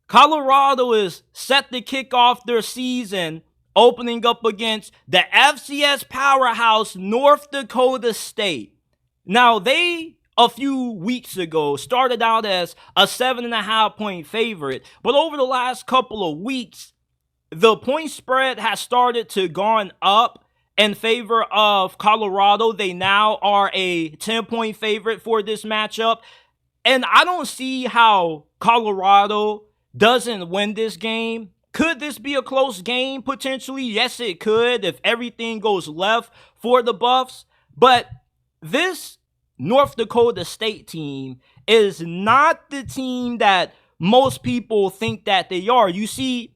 Colorado is set to kick off their season opening up against the FCS powerhouse North Dakota State. Now, they a few weeks ago started out as a 7.5 point favorite, but over the last couple of weeks, the point spread has started to gone up in favor of Colorado. They now are a 10 point favorite for this matchup. And I don't see how Colorado doesn't win this game. Could this be a close game potentially? Yes, it could if everything goes left for the Buffs. But this North Dakota State team is not the team that most people think that they are. You see,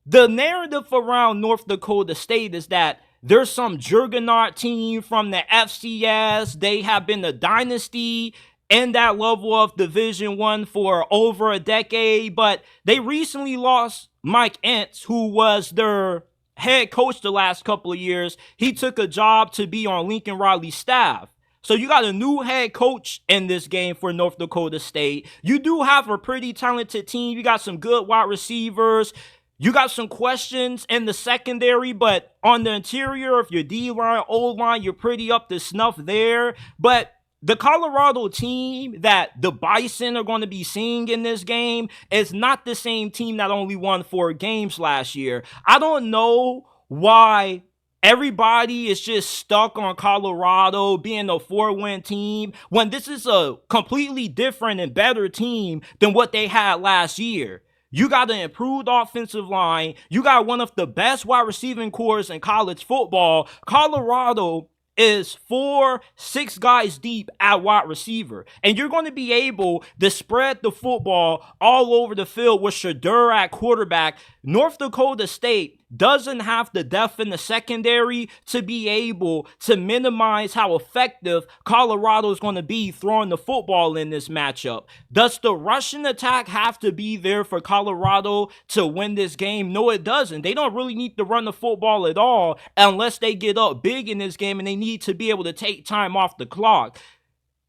the narrative around North Dakota State is that there's some juggernaut team from the FCS. They have been a dynasty in that level of Division I for over a decade, but they recently lost Mike Entz, who was their head coach the last couple of years. He took a job to be on Lincoln Riley's staff. So you got a new head coach in this game for North Dakota State. You do have a pretty talented team. You got some good wide receivers. You got some questions in the secondary, but on the interior of your D-line, O-line, you're pretty up to snuff there. But the Colorado team that the Bison are going to be seeing in this game is not the same team that only won 4 games last year. I don't know why everybody is just stuck on Colorado being a 4-win team when this is a completely different and better team than what they had last year. You got an improved offensive line. You got one of the best wide receiving cores in college football. Colorado is 4-6 guys deep at wide receiver. And you're going to be able to spread the football all over the field with Shedeur at quarterback. North Dakota State doesn't have the depth in the secondary to be able to minimize how effective Colorado is going to be throwing the football in this matchup. Does the rushing attack have to be there for Colorado to win this game? No, it doesn't. They don't really need to run the football at all unless they get up big in this game and they need to be able to take time off the clock.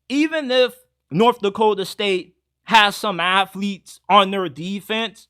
Even if North Dakota State has some athletes on their defense,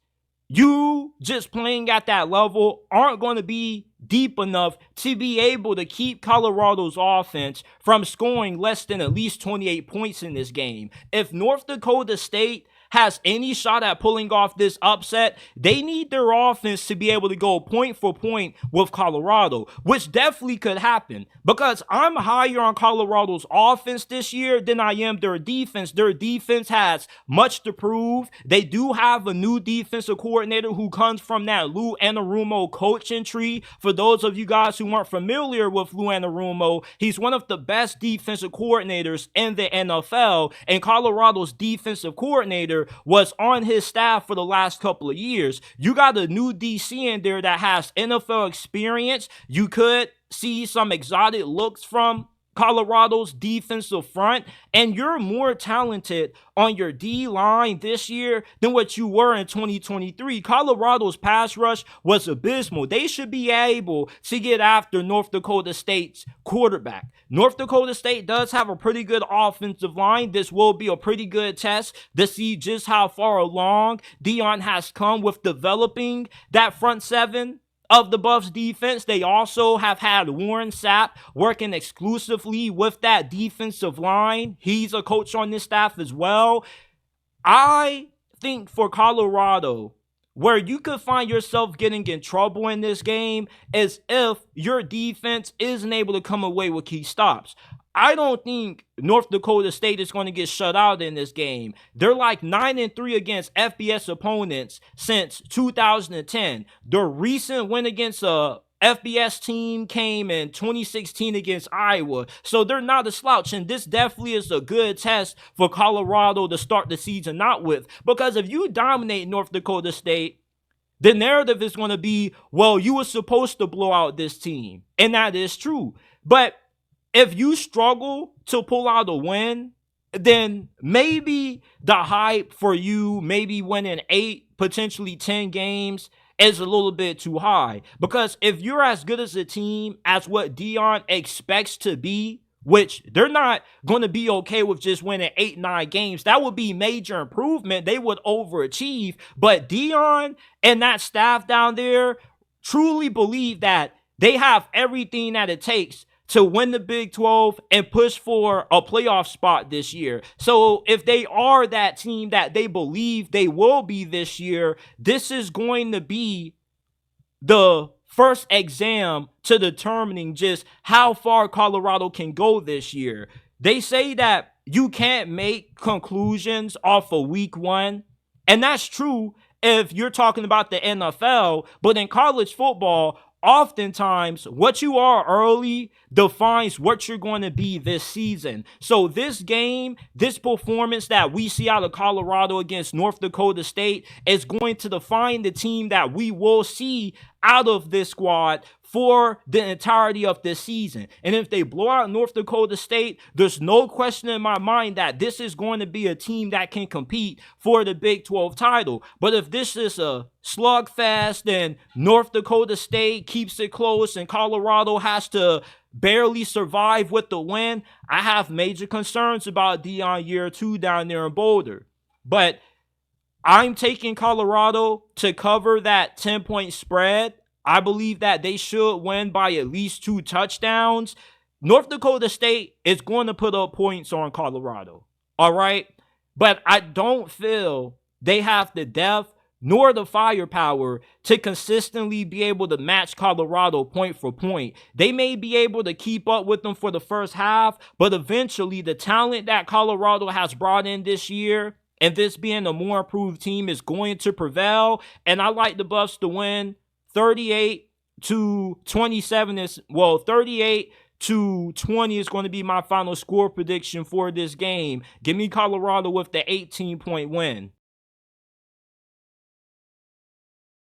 you just playing at that level aren't going to be deep enough to be able to keep Colorado's offense from scoring less than at least 28 points in this game. If North Dakota State has any shot at pulling off this upset, they need their offense to be able to go point for point with Colorado, which definitely could happen because I'm higher on Colorado's offense this year than I am their defense. Their defense has much to prove. They do have a new defensive coordinator who comes from that Lou Anarumo coaching tree. For those of you guys who aren't familiar with Lou Anarumo, he's one of the best defensive coordinators in the NFL, and Colorado's defensive coordinator was on his staff for the last couple of years. You got a new DC in there that has NFL experience. You could see some exotic looks from Colorado's defensive front, and you're more talented on your D-line this year than what you were in 2023. Colorado's pass rush was abysmal. They should be able to get after North Dakota State's quarterback. North Dakota State does have a pretty good offensive line. This will be a pretty good test to see just how far along Deion has come with developing that front seven of the Buffs defense. They also have had Warren Sapp working exclusively with that defensive line. He's a coach on this staff as well. I think for Colorado, where you could find yourself getting in trouble in this game is if your defense isn't able to come away with key stops. I don't think North Dakota State is going to get shut out in this game. They're like 9-3 against FBS opponents since 2010. Their recent win against a FBS team came in 2016 against Iowa. So they're not a slouch, and this definitely is a good test for Colorado to start the season out with. Because if you dominate North Dakota State, the narrative is going to be, well, you were supposed to blow out this team. And that is true. But if you struggle to pull out a win, then maybe the hype for you maybe winning 8, potentially 10 games is a little bit too high. Because if you're as good as a team as what Deion expects to be which they're not going to be okay with just winning 8-9 games. That would be major improvement. They would overachieve. But Dion and that staff down there truly believe that they have everything that it takes to win the Big 12 and push for a playoff spot this year. So if they are that team that they believe they will be this year, this is going to be the first exam to determining just how far Colorado can go this year. They say that you can't make conclusions off of week one, and that's true if you're talking about the NFL, but in college football, oftentimes what you are early defines what you're going to be this season. So this game, this performance that we see out of Colorado against North Dakota State is going to define the team that we will see out of this squad for the entirety of this season. And if they blow out North Dakota State, there's no question in my mind that this is going to be a team that can compete for the Big 12 title. But if this is a slugfest and North Dakota State keeps it close and Colorado has to barely survive with the win, I have major concerns about Dion year 2 down there in Boulder. But I'm taking Colorado to cover that 10-point spread. I believe that they should win by at least 2 touchdowns. North Dakota State is going to put up points on Colorado, all right? But I don't feel they have the depth nor the firepower to consistently be able to match Colorado point for point. They may be able to keep up with them for the first half, but eventually the talent that Colorado has brought in this year, and this being a more improved team, is going to prevail. And I like the Buffs to win 38-27 38-20 is going to be my final score prediction for this game. Give me Colorado with the 18-point win.